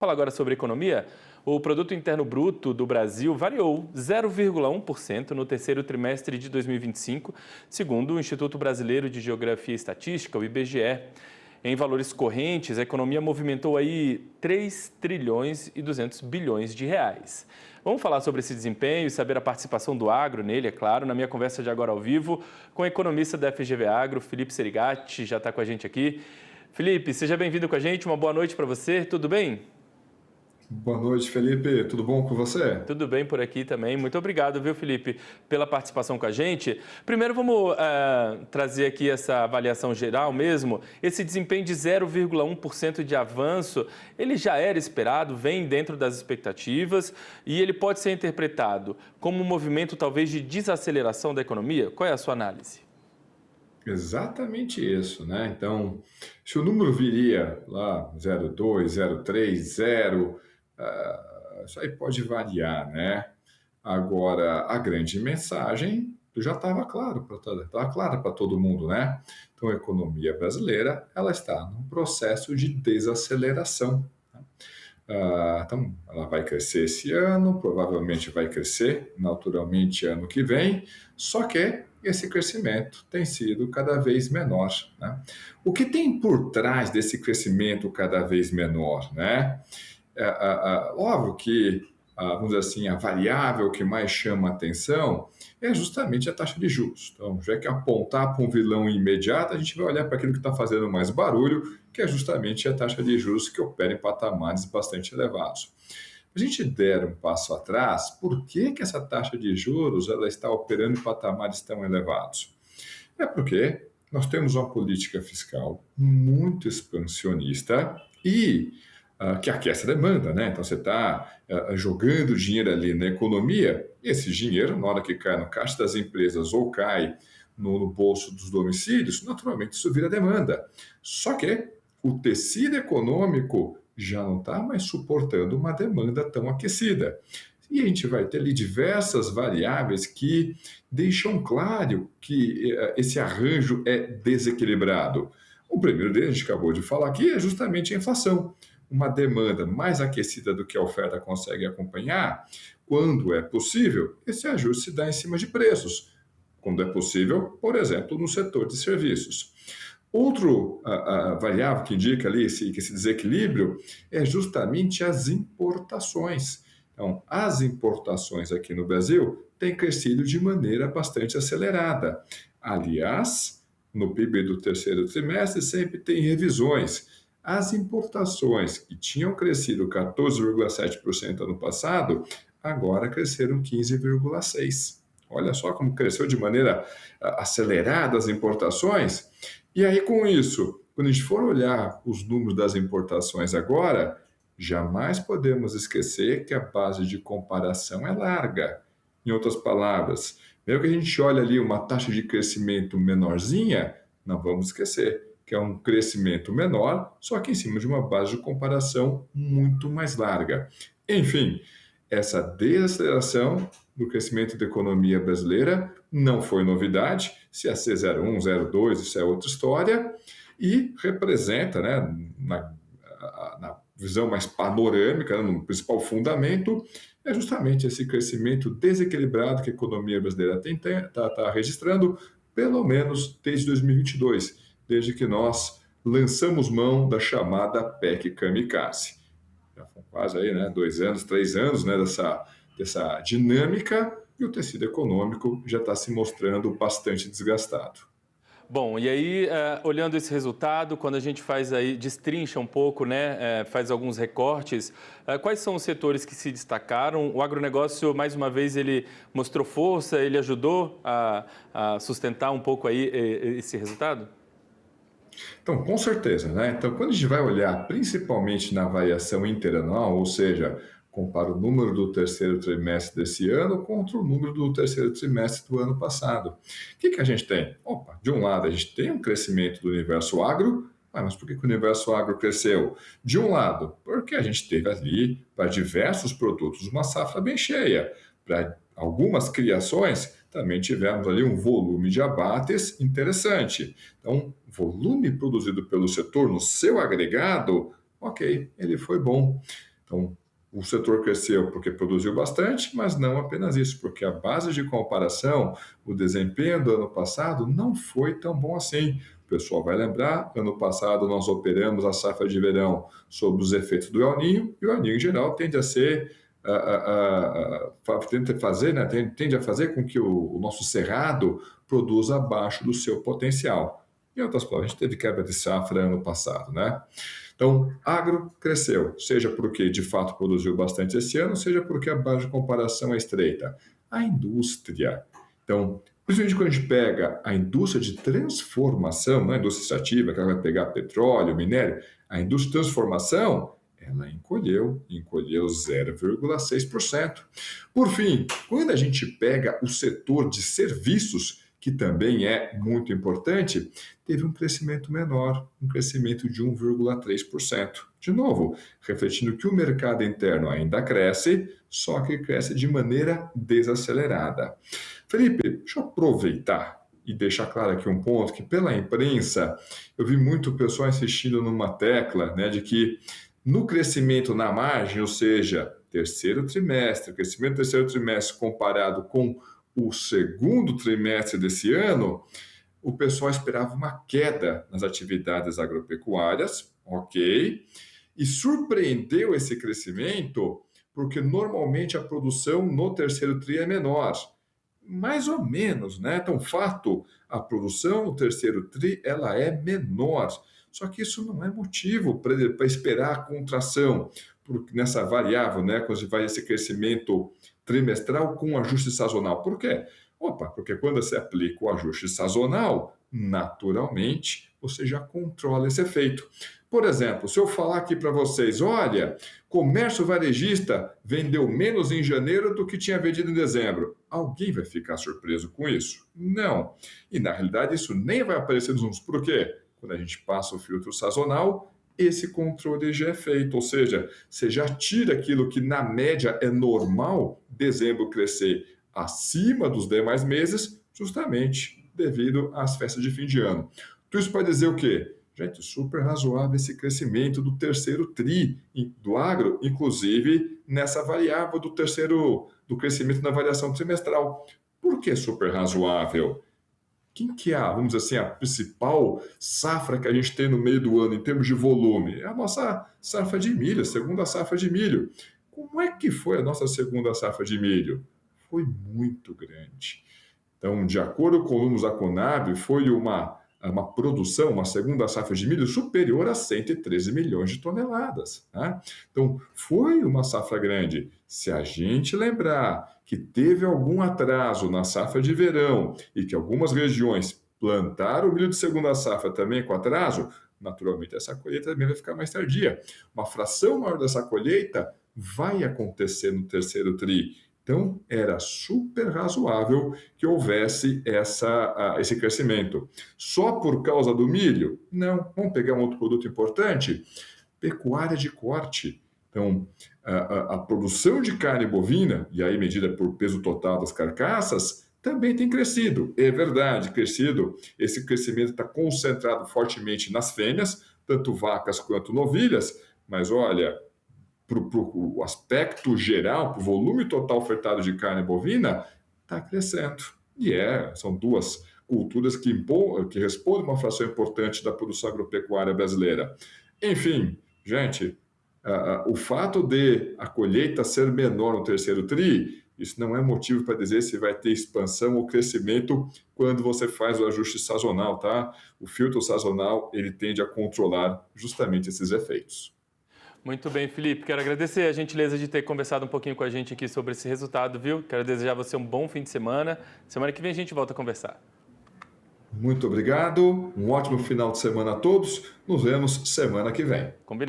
Falar agora sobre economia. O Produto Interno Bruto do Brasil variou 0,1% no terceiro trimestre de 2025, segundo o Instituto Brasileiro de Geografia e Estatística, o IBGE. Em valores correntes, a economia movimentou aí 3 trilhões e 200 bilhões de reais. Vamos falar sobre esse desempenho e saber a participação do agro nele, é claro, na minha conversa de agora ao vivo com o economista da FGV Agro, Felipe Serigatti, já está com a gente aqui. Felipe, seja bem-vindo com a gente, uma boa noite para você, tudo bem? Boa noite, Felipe. Tudo bom com você? Tudo bem por aqui também. Muito obrigado, viu, Felipe, pela participação com a gente. Primeiro, vamos trazer aqui essa avaliação geral mesmo. Esse desempenho de 0,1% de avanço, ele já era esperado, vem dentro das expectativas e ele pode ser interpretado como um movimento talvez de desaceleração da economia? Qual é a sua análise? Exatamente isso, né? Então, se o número viria lá 0,2, 0,3, 0, isso aí pode variar, né? Agora, a grande mensagem já estava claro estava clara para todo mundo, né? Então, a economia brasileira ela está num processo de desaceleração. Então, ela vai crescer esse ano, provavelmente vai crescer naturalmente ano que vem, só que esse crescimento tem sido cada vez menor, né? O que tem por trás desse crescimento cada vez menor, né? Óbvio que, vamos dizer assim, a variável que mais chama a atenção é justamente a taxa de juros. Então, já que apontar para um vilão imediato, a gente vai olhar para aquilo que está fazendo mais barulho, que é justamente a taxa de juros que opera em patamares bastante elevados. Se a gente der um passo atrás, por que essa taxa de juros ela está operando em patamares tão elevados? É porque nós temos uma política fiscal muito expansionista e que aquece a demanda, né? Então você está jogando dinheiro ali na economia, e esse dinheiro, na hora que cai no caixa das empresas ou cai no bolso dos domicílios, naturalmente isso vira demanda. Só que o tecido econômico já não está mais suportando uma demanda tão aquecida. E a gente vai ter ali diversas variáveis que deixam claro que esse arranjo é desequilibrado. O primeiro deles, a gente acabou de falar aqui, é justamente a inflação. Uma demanda mais aquecida do que a oferta consegue acompanhar, quando é possível, esse ajuste se dá em cima de preços. Quando é possível, por exemplo, no setor de serviços. Outro variável que indica ali que esse desequilíbrio é justamente as importações. Então, as importações aqui no Brasil têm crescido de maneira bastante acelerada. Aliás, no PIB do terceiro trimestre sempre tem revisões. As importações, que tinham crescido 14,7% ano passado, agora cresceram 15,6%. Olha só como cresceu de maneira acelerada as importações. E aí, com isso, quando a gente for olhar os números das importações agora, jamais podemos esquecer que a base de comparação é larga. Em outras palavras, mesmo que a gente olhe ali uma taxa de crescimento menorzinha, não vamos esquecer que é um crescimento menor, só que em cima de uma base de comparação muito mais larga. Enfim, essa desaceleração do crescimento da economia brasileira não foi novidade, se é C01, 02, isso é outra história, e representa, né, na visão mais panorâmica, né, no principal fundamento, é justamente esse crescimento desequilibrado que a economia brasileira está registrando, pelo menos desde 2022, desde que nós lançamos mão da chamada PEC Kamikaze. Já foram quase aí, né, 2 anos, 3 anos, né, dessa dinâmica, e o tecido econômico já está se mostrando bastante desgastado. Bom, e aí, olhando esse resultado, quando a gente faz aí, destrincha um pouco, né, faz alguns recortes, quais são os setores que se destacaram? O agronegócio, mais uma vez, ele mostrou força, ele ajudou a sustentar um pouco aí esse resultado? Então, com certeza, né? Então, quando a gente vai olhar principalmente na variação interanual, ou seja, compara o número do terceiro trimestre desse ano contra o número do terceiro trimestre do ano passado. O que a gente tem? Opa, de um lado, a gente tem um crescimento do universo agro, mas por que o universo agro cresceu? De um lado, porque a gente teve ali, para diversos produtos, uma safra bem cheia. Para algumas criações, também tivemos ali um volume de abates interessante. Então, volume produzido pelo setor no seu agregado, ok, ele foi bom. Então, o setor cresceu porque produziu bastante, mas não apenas isso, porque a base de comparação, o desempenho do ano passado não foi tão bom assim. O pessoal vai lembrar, ano passado nós operamos a safra de verão sob os efeitos do El Niño, e o El Niño em geral tende a ser tende a fazer com que o nosso cerrado produza abaixo do seu potencial. Em outras palavras, a gente teve quebra de safra ano passado, né? Então, agro cresceu, seja porque de fato produziu bastante esse ano, seja porque a base de comparação é estreita. A indústria. Então, principalmente quando a gente pega a indústria de transformação, não é a indústria extrativa, que ela vai pegar petróleo, minério, a indústria de transformação, ela encolheu 0,6%. Por fim, quando a gente pega o setor de serviços, que também é muito importante, teve um crescimento menor, um crescimento de 1,3%. De novo, refletindo que o mercado interno ainda cresce, só que cresce de maneira desacelerada. Felipe, deixa eu aproveitar e deixar claro aqui um ponto que pela imprensa eu vi muito pessoal insistindo numa tecla, né, de que no crescimento na margem, ou seja, crescimento do terceiro trimestre comparado com o segundo trimestre desse ano, o pessoal esperava uma queda nas atividades agropecuárias, ok, e surpreendeu esse crescimento porque normalmente a produção no terceiro tri é menor. Mais ou menos, né? Então, fato, a produção no terceiro tri ela é menor. Só que isso não é motivo para esperar a contração nessa variável, né? Quando você vai esse crescimento trimestral com ajuste sazonal. Por quê? Porque quando você aplica o ajuste sazonal, naturalmente você já controla esse efeito. Por exemplo, se eu falar aqui para vocês, olha, comércio varejista vendeu menos em janeiro do que tinha vendido em dezembro. Alguém vai ficar surpreso com isso? Não. E na realidade isso nem vai aparecer nos números. Por quê? Quando a gente passa o filtro sazonal, esse controle já é feito, ou seja, você já tira aquilo que na média é normal, dezembro crescer acima dos demais meses, justamente devido às festas de fim de ano. Tudo isso para dizer o quê? Gente, super razoável esse crescimento do terceiro tri do agro, inclusive nessa variável do crescimento na variação trimestral. Por que super razoável? Quem que é, vamos dizer assim, a principal safra que a gente tem no meio do ano em termos de volume? É a nossa safra de milho, a segunda safra de milho. Como é que foi a nossa segunda safra de milho? Foi muito grande. Então, de acordo com números da Conab, foi uma produção, uma segunda safra de milho superior a 113 milhões de toneladas. Né? Então, foi uma safra grande. Se a gente lembrar que teve algum atraso na safra de verão e que algumas regiões plantaram o milho de segunda safra também com atraso, naturalmente essa colheita também vai ficar mais tardia. Uma fração maior dessa colheita vai acontecer no terceiro tri. Então, era super razoável que houvesse esse crescimento. Só por causa do milho? Não. Vamos pegar um outro produto importante? Pecuária de corte. Então, a produção de carne bovina, e aí medida por peso total das carcaças, também tem crescido. É verdade, crescido. Esse crescimento está concentrado fortemente nas fêmeas, tanto vacas quanto novilhas, mas olha, para o aspecto geral, para o volume total ofertado de carne bovina, está crescendo. E são duas culturas que respondem uma fração importante da produção agropecuária brasileira. Enfim, gente, o fato de a colheita ser menor no terceiro tri, isso não é motivo para dizer se vai ter expansão ou crescimento quando você faz o ajuste sazonal, tá? O filtro sazonal, ele tende a controlar justamente esses efeitos. Muito bem, Felipe. Quero agradecer a gentileza de ter conversado um pouquinho com a gente aqui sobre esse resultado, viu? Quero desejar a você um bom fim de semana. Semana que vem a gente volta a conversar. Muito obrigado. Um ótimo final de semana a todos. Nos vemos semana que vem. Combinado.